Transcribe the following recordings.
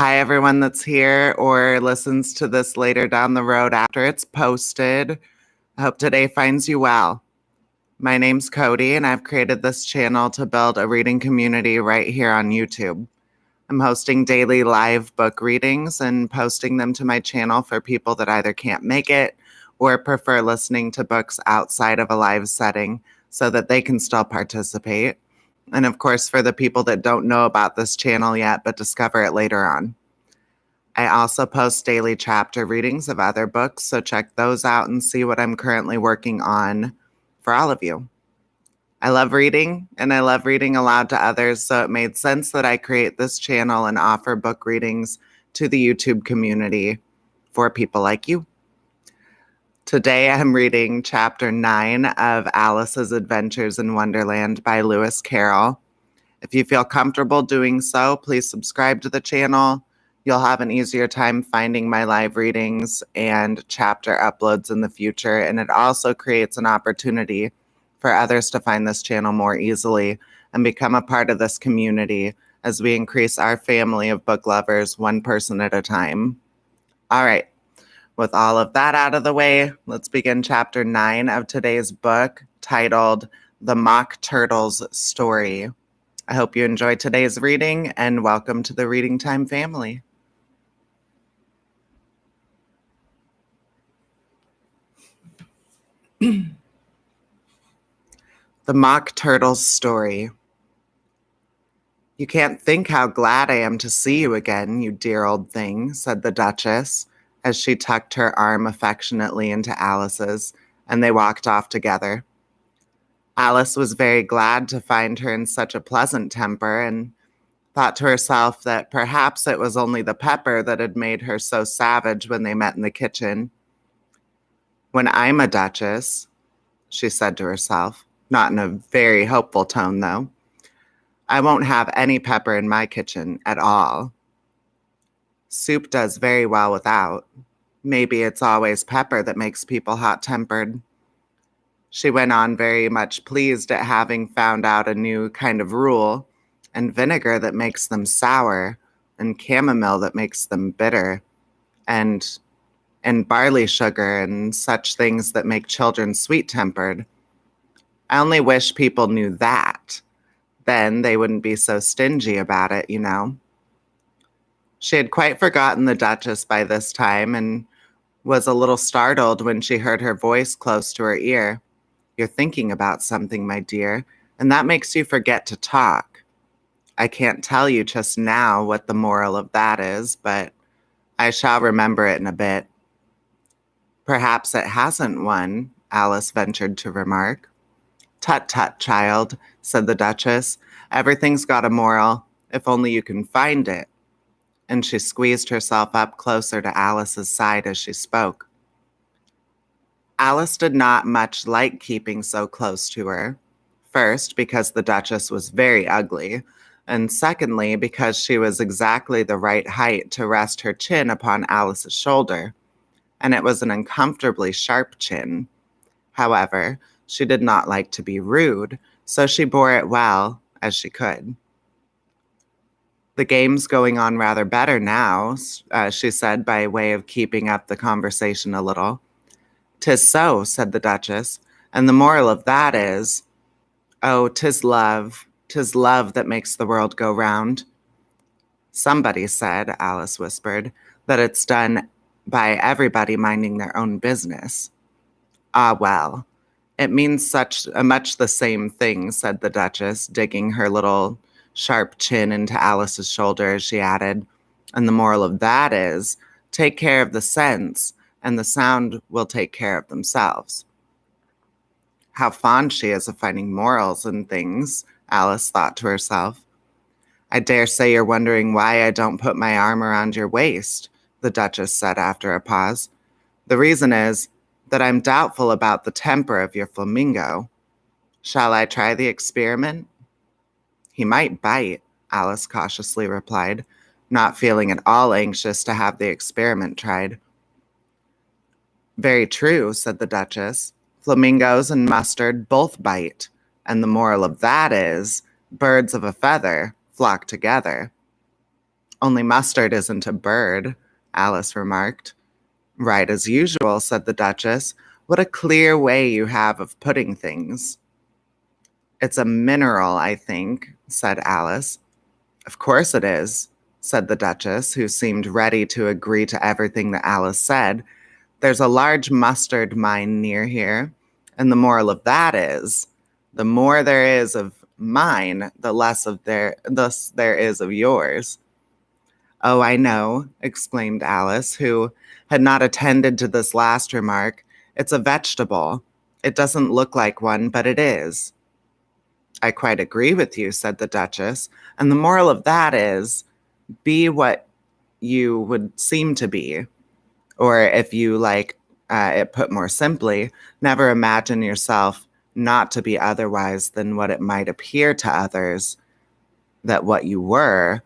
Hi, everyone that's here or listens to this later down the road after it's posted. I hope today finds you well. My name's Cody, and I've created this channel to build a reading community right here on YouTube. I'm hosting daily live book readings and posting them to my channel for people that either can't make it or prefer listening to books outside of a live setting so that they can still participate. And of course, for the people that don't know about this channel yet but discover it later on. I also post daily chapter readings of other books, so check those out and see what I'm currently working on for all of you. I love reading, and I love reading aloud to others, so it made sense that I create this channel and offer book readings to the YouTube community for people like you. Today I'm reading Chapter 9 of Alice's Adventures in Wonderland by Lewis Carroll. If you feel comfortable doing so, please subscribe to the channel. You'll have an easier time finding my live readings and chapter uploads in the future, and it also creates an opportunity for others to find this channel more easily and become a part of this community as we increase our family of book lovers one person at a time. All right. With all of that out of the way, let's begin Chapter 9 of today's book, titled The Mock Turtle's Story. I hope you enjoyed today's reading, and welcome to the Reading Time family. The Mock Turtle's Story. "You can't think how glad I am to see you again, you dear old thing," said the Duchess, as she tucked her arm affectionately into Alice's, and they walked off together. Alice was very glad to find her in such a pleasant temper, and thought to herself that perhaps it was only the pepper that had made her so savage when they met in the kitchen. "When I'm a duchess," she said to herself, not in a very hopeful tone, though, "I won't have any pepper in my kitchen at all. Soup does very well without. Maybe it's always pepper that makes people hot-tempered." She went on, very much pleased at having found out a new kind of rule, and vinegar that makes them sour, and chamomile that makes them bitter, and barley sugar and such things that make children sweet-tempered. I only wish people knew that. Then they wouldn't be so stingy about it, you know. She had quite forgotten the Duchess by this time, and was a little startled when she heard her voice close to her ear. "You're thinking about something, my dear, and that makes you forget to talk. I can't tell you just now what the moral of that is, but I shall remember it in a bit." "Perhaps it hasn't one," Alice ventured to remark. "Tut, tut, child," said the Duchess. "Everything's got a moral, if only you can find it." And she squeezed herself up closer to Alice's side as she spoke. Alice did not much like keeping so close to her. First, because the Duchess was very ugly, and secondly, because she was exactly the right height to rest her chin upon Alice's shoulder, and it was an uncomfortably sharp chin. However, she did not like to be rude, so she bore it well as she could. "The game's going on rather better now," she said, by way of keeping up the conversation a little. "'Tis so," said the Duchess, "and the moral of that is, oh, 'tis love that makes the world go round." "Somebody said," Alice whispered, "that it's done by everybody minding their own business." "Ah, well, it means much the same thing," said the Duchess, digging her little sharp chin into Alice's shoulder as she added, "and the moral of that is, take care of the sense, and the sound will take care of themselves." How fond she is of finding morals in things, Alice thought to herself. "I dare say you're wondering why I don't put my arm around your waist," the Duchess said after a pause. "The reason is that I'm doubtful about the temper of your flamingo. Shall I try the experiment?" "He might bite," Alice cautiously replied, not feeling at all anxious to have the experiment tried. "Very true," said the Duchess. "Flamingos and mustard both bite, and the moral of that is, birds of a feather flock together." Only mustard isn't a bird, Alice remarked. Right as usual, said the Duchess. What a clear way you have of putting things. It's a mineral, I think, said Alice. Of course it is, said the Duchess, who seemed ready to agree to everything that Alice said. There's a large mustard mine near here, and the moral of that is, the more there is of mine, the less there is of yours. Oh, I know, exclaimed Alice, who had not attended to this last remark. It's a vegetable. It doesn't look like one, but it is. I quite agree with you, said the Duchess, and the moral of that is, be what you would seem to be. Or if you like it put more simply, never imagine yourself not to be otherwise than what it might appear to others that what you were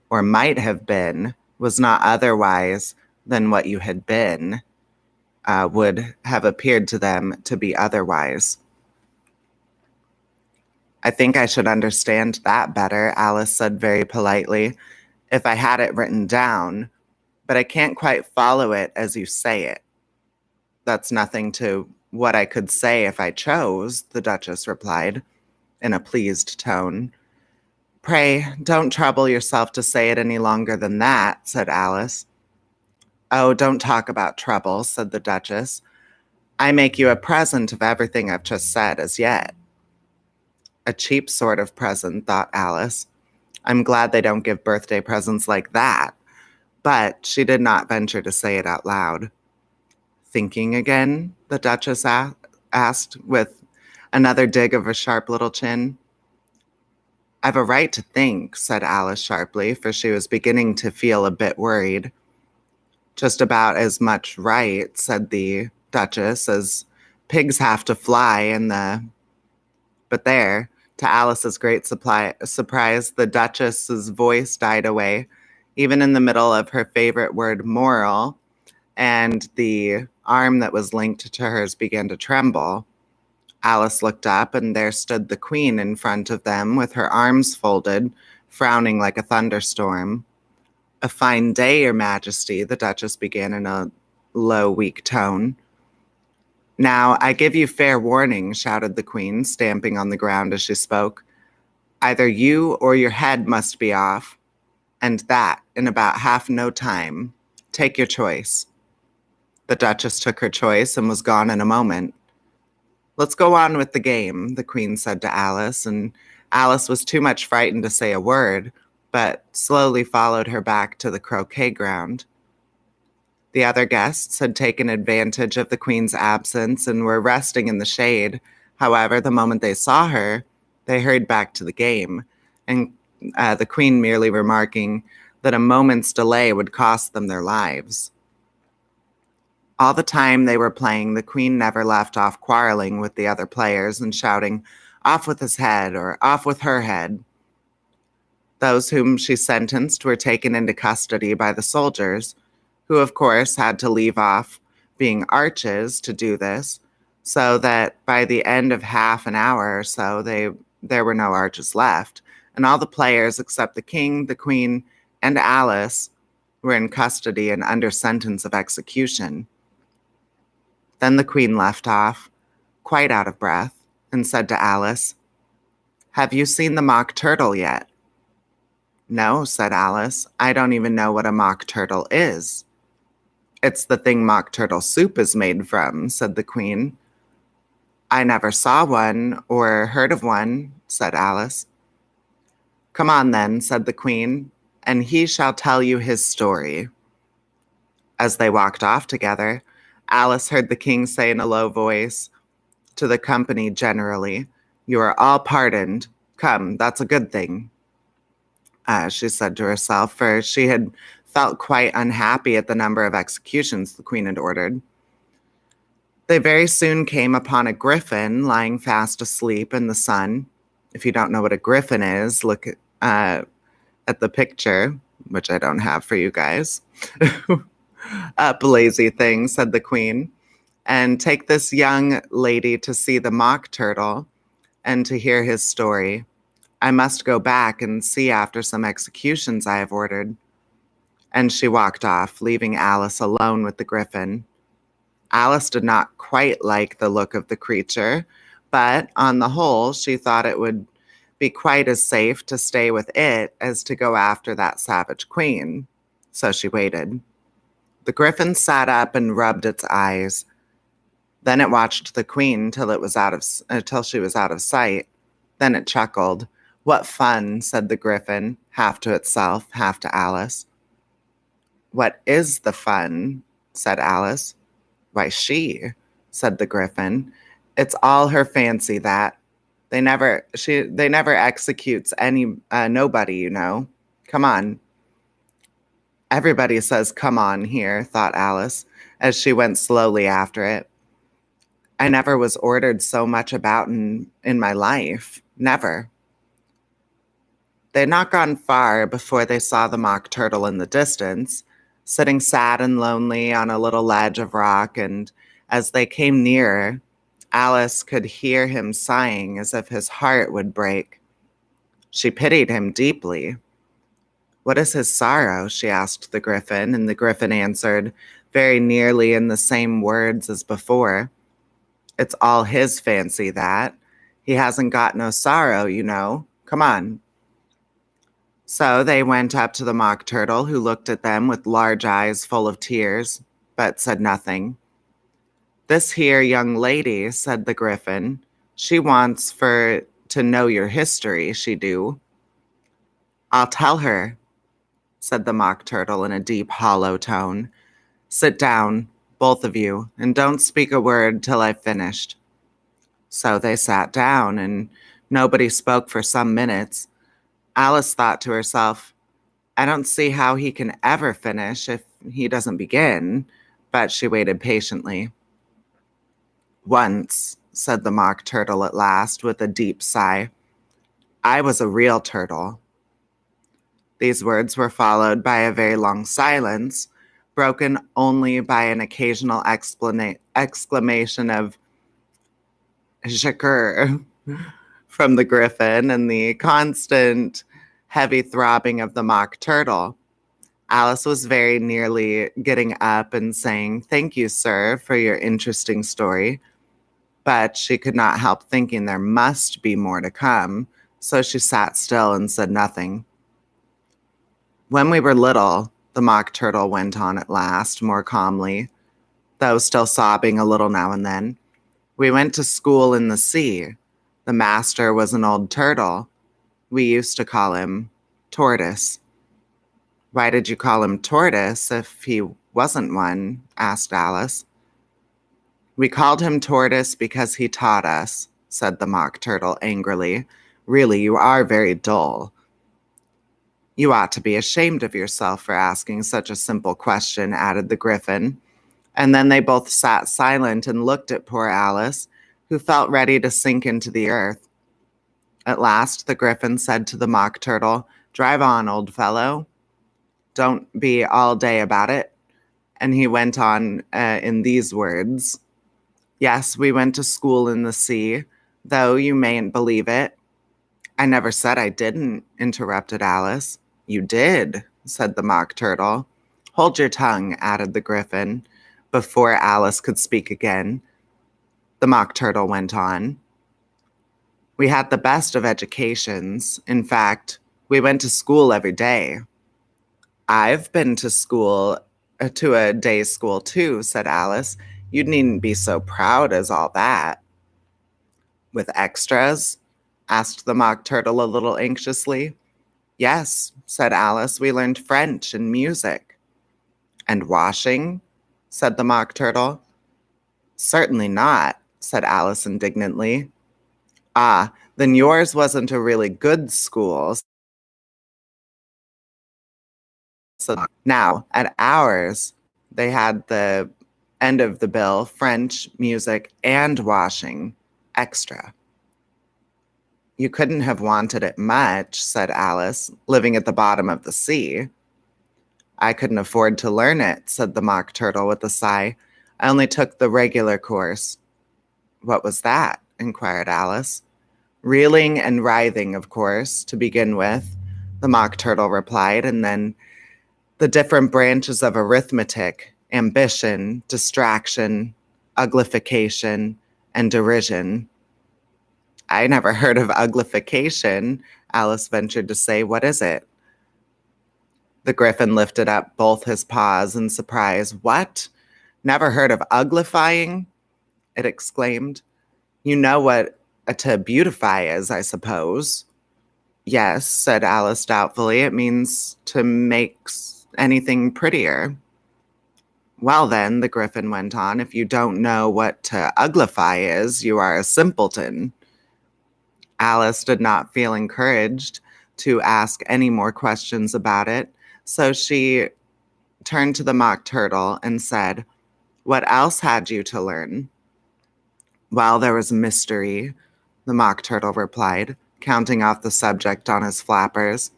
or might have been was not otherwise than what you had been would have appeared to them to be otherwise. I think I should understand that better, Alice said very politely, if I had it written down, but I can't quite follow it as you say it. That's nothing to what I could say if I chose, the Duchess replied, in a pleased tone. Pray, don't trouble yourself to say it any longer than that, said Alice. Oh, don't talk about trouble, said the Duchess. I make you a present of everything I've just said as yet. A cheap sort of present, thought Alice. I'm glad they don't give birthday presents like that. But she did not venture to say it out loud. Thinking again? The Duchess asked with another dig of her sharp little chin. I've a right to think, said Alice sharply, for she was beginning to feel a bit worried. Just about as much right, said the Duchess, as pigs have to fly in the... But there, to Alice's great surprise, the Duchess's voice died away, even in the middle of her favorite word, moral, and the arm that was linked to hers began to tremble. Alice looked up, and there stood the Queen in front of them with her arms folded, frowning like a thunderstorm. A fine day, Your Majesty, the Duchess began in a low, weak tone. Now, I give you fair warning, shouted the Queen, stamping on the ground as she spoke. Either you or your head must be off, and that in about half no time. Take your choice. The Duchess took her choice and was gone in a moment. Let's go on with the game, the Queen said to Alice, and Alice was too much frightened to say a word, but slowly followed her back to the croquet ground. The other guests had taken advantage of the Queen's absence and were resting in the shade. However, the moment they saw her, they hurried back to the game, and the Queen merely remarking that a moment's delay would cost them their lives. All the time they were playing, the Queen never left off quarreling with the other players and shouting, "Off with his head," or "Off with her head." Those whom she sentenced were taken into custody by the soldiers, who of course had to leave off being arches to do this, so that by the end of half an hour or so there were no arches left, and all the players except the King, the Queen, and Alice were in custody and under sentence of execution. Then the Queen left off, quite out of breath, and said to Alice, "Have you seen the mock turtle yet?" "No," said Alice. "I don't even know what a mock turtle is." "It's the thing mock turtle soup is made from," said the Queen. "I never saw one or heard of one," said Alice. "Come on then," said the Queen, "and he shall tell you his story." As they walked off together, Alice heard the King say in a low voice to the company generally, "You are all pardoned. Come, that's a good thing," she said to herself, for she had felt quite unhappy at the number of executions the Queen had ordered. They very soon came upon a griffin lying fast asleep in the sun. If you don't know what a griffin is, look at the picture, which I don't have for you guys. "Up, lazy thing," said the Queen, "and take this young lady to see the mock turtle and to hear his story. I must go back and see after some executions I have ordered." And she walked off, leaving Alice alone with the griffin. Alice did not quite like the look of the creature, but on the whole, she thought it would be quite as safe to stay with it as to go after that savage queen. So she waited. The griffin sat up and rubbed its eyes. Then it watched the queen till she was out of sight. Then it chuckled. "What fun," said the griffin, half to itself, half to Alice. "What is the fun?" said Alice. "Why, said the griffin. "It's all her fancy, that. They never executes nobody, you know. Come on." "Everybody says come on here," thought Alice, as she went slowly after it. "I never was ordered so much about in my life. Never." They had not gone far before they saw the mock turtle in the distance, sitting sad and lonely on a little ledge of rock, and as they came nearer, Alice could hear him sighing as if his heart would break. She pitied him deeply. "What is his sorrow?" she asked the griffin, and the griffin answered, very nearly in the same words as before. "It's all his fancy, that. He hasn't got no sorrow, you know. Come on." So they went up to the mock turtle, who looked at them with large eyes full of tears, but said nothing. "This here young lady," said the griffin, "she wants for to know your history, she do." "I'll tell her," said the mock turtle in a deep, hollow tone. "Sit down, both of you, and don't speak a word till I've finished." So they sat down, and nobody spoke for some minutes. Alice thought to herself, "I don't see how he can ever finish if he doesn't begin," but she waited patiently. "Once," said the mock turtle at last, with a deep sigh, "I was a real turtle." These words were followed by a very long silence, broken only by an occasional exclamation of "Shakur" from the griffin and the constant heavy throbbing of the mock turtle. Alice was very nearly getting up and saying, "Thank you, sir, for your interesting story." But she could not help thinking there must be more to come, so she sat still and said nothing. "When we were little," the mock turtle went on at last, more calmly, though still sobbing a little now and then, "we went to school in the sea. The master was an old turtle. We used to call him Tortoise." "Why did you call him Tortoise if he wasn't one?" asked Alice. "We called him Tortoise because he taught us," said the mock turtle angrily. "Really, you are very dull." "You ought to be ashamed of yourself for asking such a simple question," added the griffin. And then they both sat silent and looked at poor Alice, who felt ready to sink into the earth. At last the griffin said to the mock turtle, "Drive on, old fellow. Don't be all day about it." And he went on in these words. "Yes, we went to school in the sea, though you mayn't believe it." "I never said I didn't," interrupted Alice. "You did," said the mock turtle. "Hold your tongue," added the griffin. Before Alice could speak again, the mock turtle went on. "We had the best of educations. In fact, we went to school every day." "I've been to a day school too," said Alice. "You needn't be so proud as all that." "With extras?" asked the mock turtle a little anxiously. "Yes," said Alice, "we learned French and music." "And washing?" said the mock turtle. "Certainly not," said Alice indignantly. "Ah, then yours wasn't a really good school." So now, at ours, they had the end of the bill, French, music, and washing, extra. "You couldn't have wanted it much," said Alice, "living at the bottom of the sea." "I couldn't afford to learn it," said the mock turtle with a sigh. "I only took the regular course." "What was that?" inquired Alice. "Reeling and writhing, of course, to begin with," the mock turtle replied, "and then The different branches of arithmetic, ambition, distraction, uglification, and derision. I never heard of uglification, Alice ventured to say. What is it? The Griffin lifted up both his paws in surprise. What? Never heard of uglifying? It exclaimed. You know what to beautify is, I suppose. Yes, said Alice doubtfully. It means to make anything prettier. Well, then, the Griffin went on, if you don't know what to uglify is, you are a simpleton. Alice did not feel encouraged to ask any more questions about it, so she turned to the Mock Turtle and said, What else had you to learn? Well, there was mystery, the Mock Turtle replied, counting off the subject on his flappers.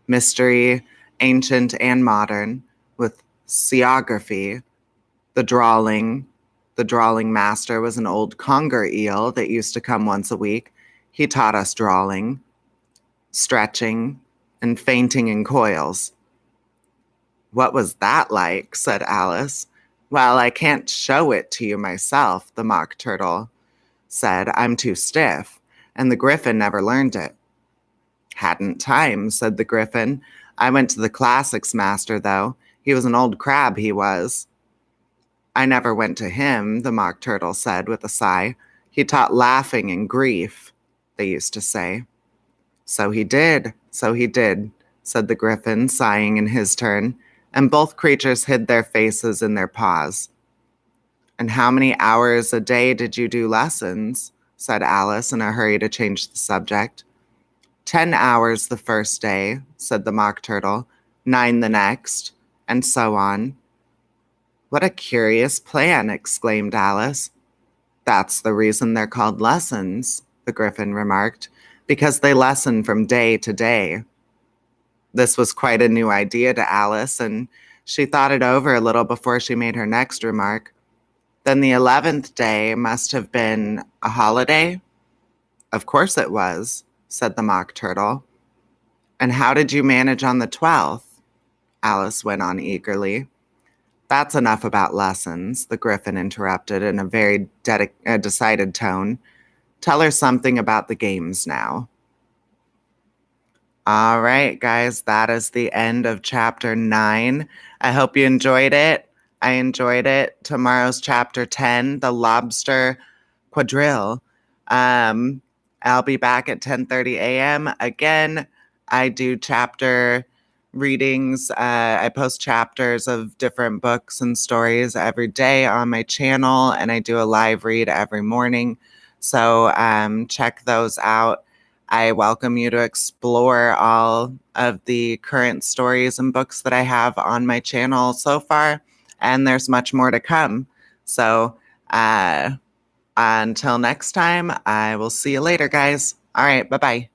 Mystery, ancient and modern, with seaography, the drawling. The drawling master was an old conger eel that used to come once a week. He taught us drawling, stretching, and fainting in coils. What was that like? Said Alice. Well, I can't show it to you myself, the Mock Turtle said. I'm too stiff, and the Griffin never learned it. Hadn't time, said the Griffin. I went to the classics master, though. He was an old crab, he was. I never went to him, the Mock Turtle said with a sigh. He taught laughing and grief, they used to say. So he did, said the Griffin, sighing in his turn, and both creatures hid their faces in their paws. And how many hours a day did you do lessons? Said Alice in a hurry to change the subject. 10 hours the first day, said the Mock Turtle, 9 the next, and so on. What a curious plan, exclaimed Alice. That's the reason they're called lessons, the Griffin remarked, because they lesson from day to day. This was quite a new idea to Alice, and she thought it over a little before she made her next remark. Then the 11th day must have been a holiday? Of course it was, said the Mock Turtle. And how did you manage on the 12th? Alice went on eagerly. That's enough about lessons, the Griffin interrupted in a very decided tone. Tell her something about the games now. All right, guys, that is the end of chapter 9. I hope you enjoyed it. I enjoyed it. Tomorrow's chapter 10, the lobster quadrille. I'll be back at 10:30 a.m. Again, I do chapter readings. I post chapters of different books and stories every day on my channel, and I do a live read every morning. So check those out. I welcome you to explore all of the current stories and books that I have on my channel so far, and there's much more to come. So until next time, I will see you later, guys. All right, bye-bye.